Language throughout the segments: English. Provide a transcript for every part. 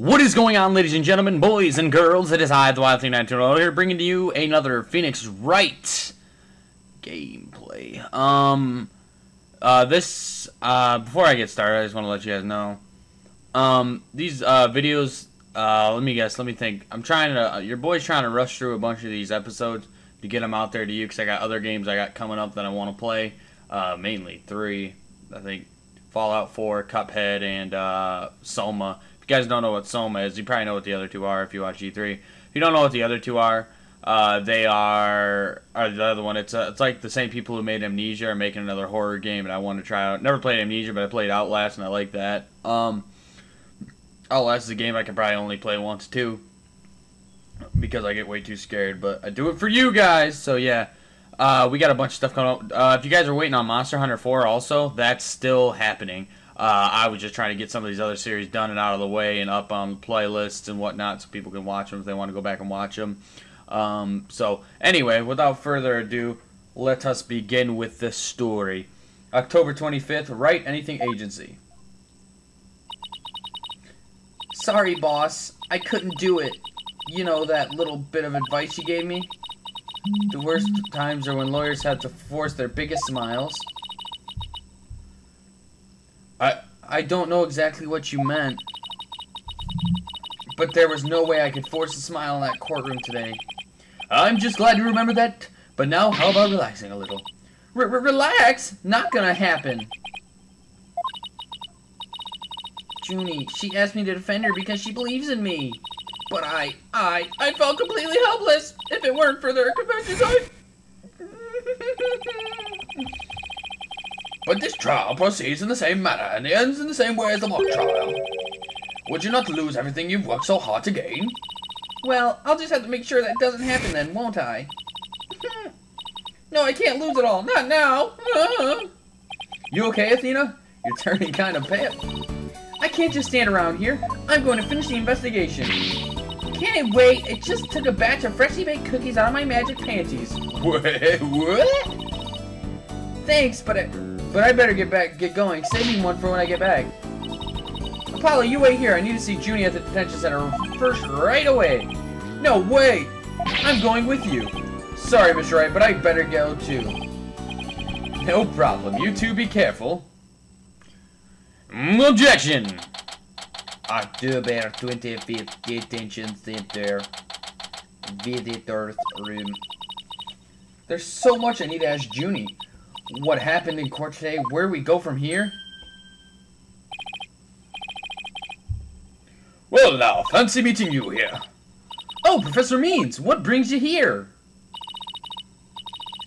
What is going on, ladies and gentlemen, boys and girls? It is I, the Wild Thing 920 here, bringing to you another Phoenix Wright gameplay. Before I get started, I just want to let you guys know, these videos, let me think. Your boy's trying to rush through a bunch of these episodes to get them out there to you, because I got other games I got coming up that I want to play, mainly 3, I think, Fallout 4, Cuphead, and Soma. If you guys don't know what Soma is, you probably know what the other two are if you watch E3. If you don't know what the other two are, they are the other one. It's like the same people who made Amnesia are making another horror game, and I want to try out. Never played Amnesia, but I played Outlast, and I like that. Outlast is a game I can probably only play once too, because I get way too scared. But I do it for you guys, so yeah. We got a bunch of stuff coming up. If you guys are waiting on Monster Hunter 4 also, that's still happening. I was just trying to get some of these other series done and out of the way and up on playlists and whatnot so people can watch them if they want to go back and watch them. So, anyway, without further ado, let us begin with this story. October 25th, Wright Anything Agency. Sorry, boss. I couldn't do it. You know, that little bit of advice you gave me? The worst times are when lawyers have to force their biggest smiles. I don't know exactly what you meant, but there was no way I could force a smile in that courtroom today. I'm just glad you remembered that, but now how about relaxing a little? Relax? Not gonna happen. Junie, she asked me to defend her because she believes in me. But I felt completely helpless. If it weren't for their confessions, But this trial proceeds in the same manner and ends in the same way as the mock trial. Would you not lose everything you've worked so hard to gain? Well, I'll just have to make sure that doesn't happen then, won't I? No, I can't lose it all. Not now. You okay, Athena? You're turning kind of pale. I can't just stand around here. I'm going to finish the investigation. Can't wait. It just took a batch of freshly baked cookies out of my magic panties. What? Thanks, but I better get going. Save me one for when I get back. Apollo, you wait here. I need to see Junie at the detention center first right away. No way. I'm going with you. Sorry, Mr. Wright, but I better go too. No problem. You two be careful. Objection. October 25th detention center. Visitor's room. There's so much I need to ask Junie. What happened in court today? Where we go from here? Well now, fancy meeting you here. Oh, Professor Means, what brings you here?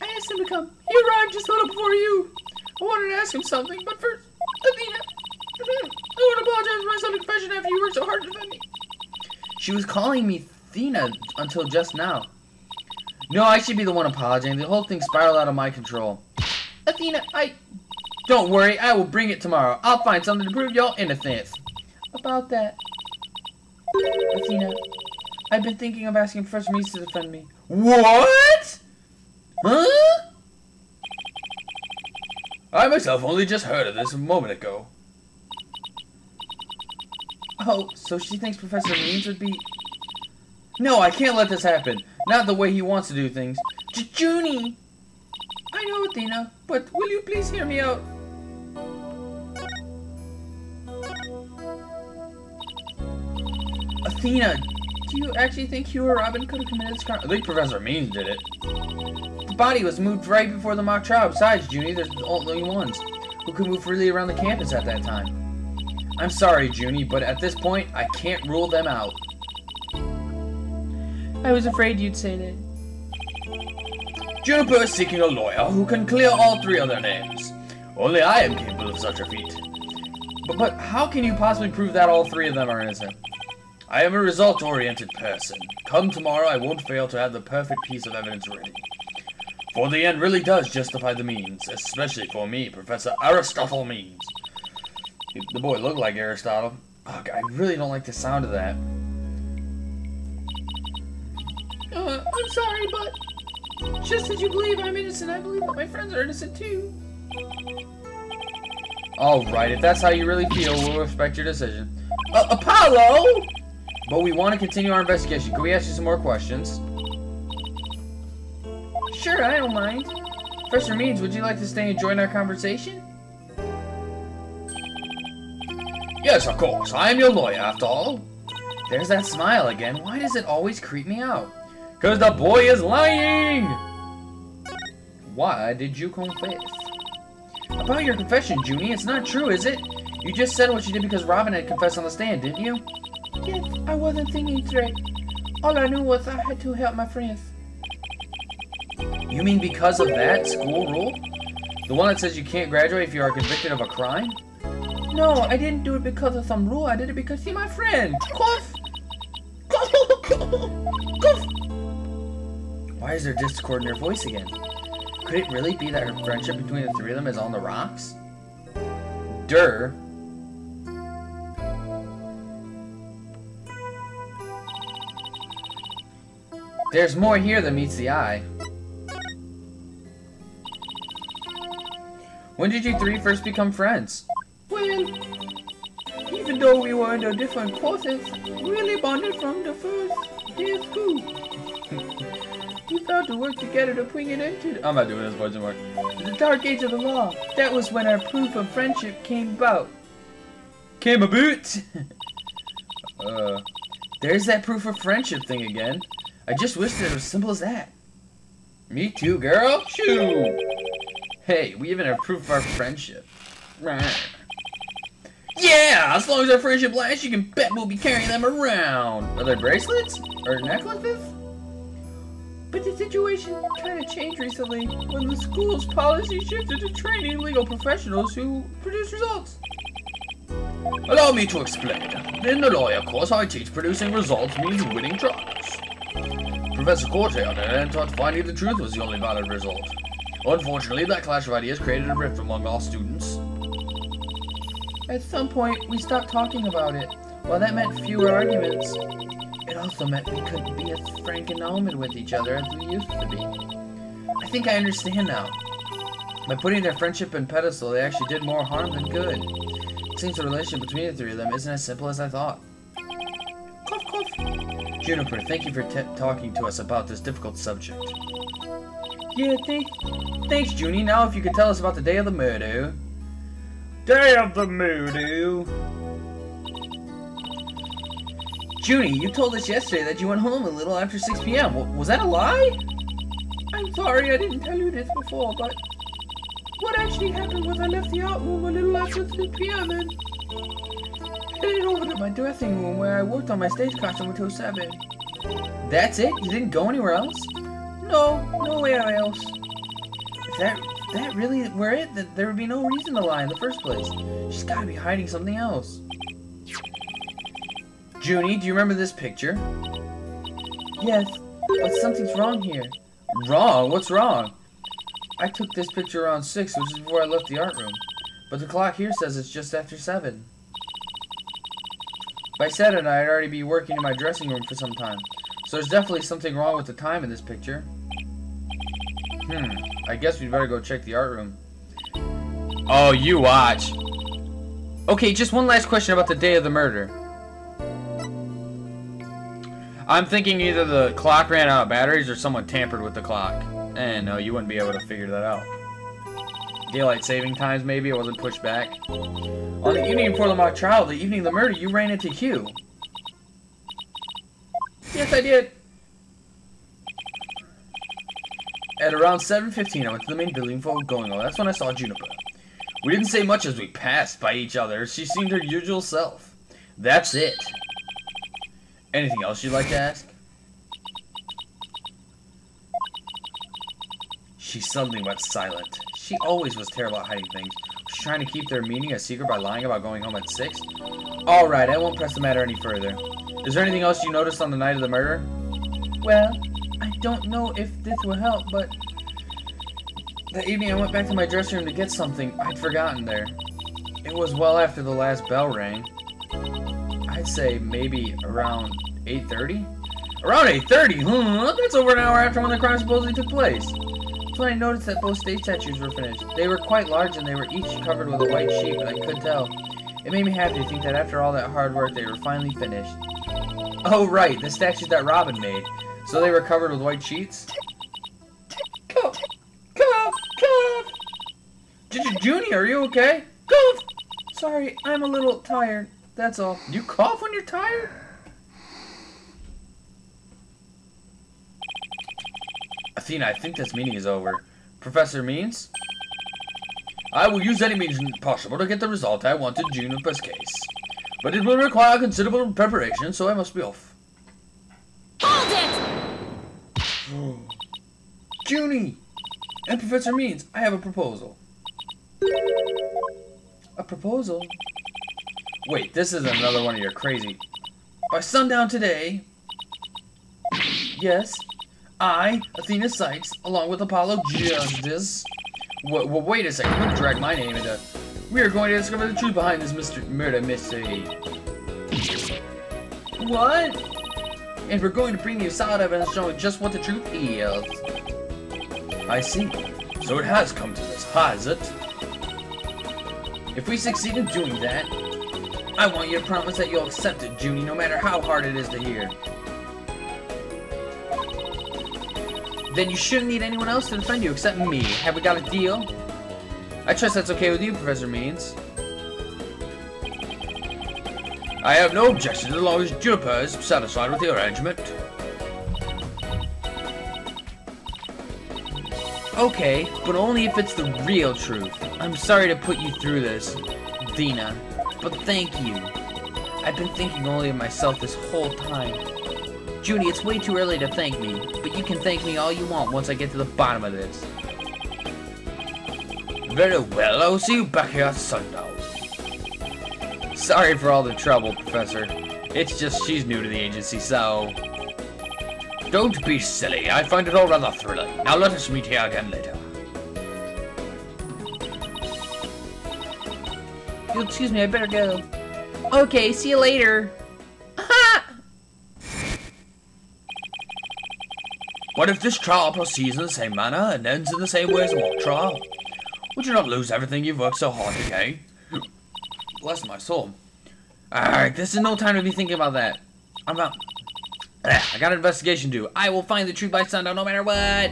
I asked him to come. He arrived just a little before you. I wanted to ask him something, but first, Athena, I want to apologize for my sudden confession after you worked so hard to defend me. She was calling me Athena until just now. No, I should be the one apologizing. The whole thing spiraled out of my control. Athena, don't worry, I will bring it tomorrow. I'll find something to prove y'all innocence. About that. Athena, I've been thinking of asking Professor Meese to defend me. What? Huh? I myself only just heard of this a moment ago. Oh, so she thinks Professor Means would be... No, I can't let this happen. Not the way he wants to do things. Junie! I know, Athena, but will you please hear me out? Athena, do you actually think Hugh or Robin could have committed this crime? I think Professor Means did it. The body was moved right before the mock trial. Besides, Junie, there's the only ones who could move freely around the campus at that time. I'm sorry, Junie, but at this point, I can't rule them out. I was afraid you'd say that. Juniper is seeking a lawyer who can clear all 3 of their names. Only I am capable of such a feat. But how can you possibly prove that all 3 of them are innocent? I am a result-oriented person. Come tomorrow, I won't fail to have the perfect piece of evidence ready. For the end really does justify the means, especially for me, Professor Aristotle Means. The boy looked like Aristotle. Oh, God, I really don't like the sound of that. I'm sorry, but... Just as you believe I'm innocent, I believe that my friends are innocent too. Alright, if that's how you really feel, we'll respect your decision. Apollo! But we want to continue our investigation. Can we ask you some more questions? Sure, I don't mind. Professor Means, would you like to stay and join our conversation? Yes, of course. I am your lawyer, after all. There's that smile again. Why does it always creep me out? Because the boy is lying! Why did you confess? About your confession, Junie, it's not true, is it? You just said what you did because Robin had confessed on the stand, didn't you? Yes, I wasn't thinking straight. All I knew was I had to help my friends. You mean because of that school rule? The one that says you can't graduate if you are convicted of a crime? No, I didn't do it because of some rule. I did it because he's my friend. Cough! Cough! Why is there discord in your voice again? Could it really be that her friendship between the three of them is on the rocks? Durr. There's more here than meets the eye. When did you three first become friends? Well, even though we were under different courses, we really bonded from the first day of school. We felt to work together to bring an end to I'm not doing this voice anymore. The dark age of the law. That was when our proof of friendship came about. Came about? There's that proof of friendship thing again. I just wish it was as simple as that. Me too, girl. Shoo! Hey, we even have proof of our friendship. Yeah! As long as our friendship lasts, you can bet we'll be carrying them around. Are they bracelets? Or necklaces? But the situation kind of changed recently when the school's policy shifted to training legal professionals who produce results. Allow me to explain. In the lawyer course, I teach producing results means winning trials. Professor Corte, on the other hand, taught finding the truth was the only valid result. Unfortunately, that clash of ideas created a rift among all students. At some point, we stopped talking about it. While that meant fewer arguments, it also meant we couldn't be as frank and open with each other as we used to be. I think I understand now. By putting their friendship in pedestal, they actually did more harm than good. It seems the relationship between the three of them isn't as simple as I thought. Cough, cough. Juniper, thank you for talking to us about this difficult subject. Yeah, thanks, Junie. Now if you could tell us about the day of the murder. Day of the murder. Junie, you told us yesterday that you went home a little after 6 p.m. Was that a lie? I'm sorry I didn't tell you this before, but what actually happened was I left the art room a little after 6 p.m. and headed over to my dressing room where I worked on my stage costume until 7. That's it? You didn't go anywhere else? No, nowhere else. If that really were it, then there would be no reason to lie in the first place. She's gotta be hiding something else. Junie, do you remember this picture? Yes, but something's wrong here. Wrong? What's wrong? I took this picture around 6, which is before I left the art room. But the clock here says it's just after 7. By 7, I'd already be working in my dressing room for some time. So there's definitely something wrong with the time in this picture. I guess we'd better go check the art room. Oh, you watch. Okay, just one last question about the day of the murder. I'm thinking either the clock ran out of batteries or someone tampered with the clock. And no, you wouldn't be able to figure that out. Daylight saving times, maybe it wasn't pushed back. On the evening before the mock trial, the evening of the murder, you ran into Hugh. Yes, I did. At around 7:15, I went to the main building before going over. That's when I saw Juniper. We didn't say much as we passed by each other. She seemed her usual self. That's it. Anything else you'd like to ask? She suddenly went silent. She always was terrible at hiding things. Was she trying to keep their meeting a secret by lying about going home at 6? Alright, I won't press the matter any further. Is there anything else you noticed on the night of the murder? Well, I don't know if this will help, but that evening I went back to my dressing room to get something I'd forgotten there. It was well after the last bell rang. I'd say maybe around 8:30? Around 8:30? That's over an hour after when the crime supposedly took place. That's when I noticed that both stage statues were finished. They were quite large and they were each covered with a white sheet, but I could tell. It made me happy to think that after all that hard work they were finally finished. Oh, right, the statues that Robin made. So they were covered with white sheets? Cough, cough, cough. Junie, are you okay? Cough. Sorry, I'm a little tired. That's all. You cough when you're tired? Athena, I think this meeting is over. Professor Means? I will use any means possible to get the result I want in Juniper's case. But it will require considerable preparation, so I must be off. Hold it! Junie! And Professor Means, I have a proposal. A proposal? Wait, this is another one of your crazy... By sundown today... Yes, I, Athena Sykes, along with Apollo Justice... wait a second, don't drag my name into... We are going to discover the truth behind this murder mystery. What? And we're going to bring you solid evidence showing just what the truth is. I see. So it has come to this, has it? If we succeed in doing that, I want you to promise that you'll accept it, Junie, no matter how hard it is to hear. Then you shouldn't need anyone else to defend you except me. Have we got a deal? I trust that's okay with you, Professor Means. I have no objection as long as Juniper is satisfied with the arrangement. Okay, but only if it's the real truth. I'm sorry to put you through this, Dina, but thank you. I've been thinking only of myself this whole time. Junie, it's way too early to thank me, but you can thank me all you want once I get to the bottom of this. Very well, I'll see you back here at sundown. Sorry for all the trouble, Professor. It's just she's new to the agency, so... Don't be silly, I find it all rather thrilling. Now let us meet here again later. Excuse me, I better go. Okay, see you later. What if this trial proceeds in the same manner and ends in the same way as a mock trial? Would you not lose everything you've worked so hard to gain? Bless my soul. Alright, this is no time to be thinking about that. I got an investigation due. I will find the truth by sundown no matter what.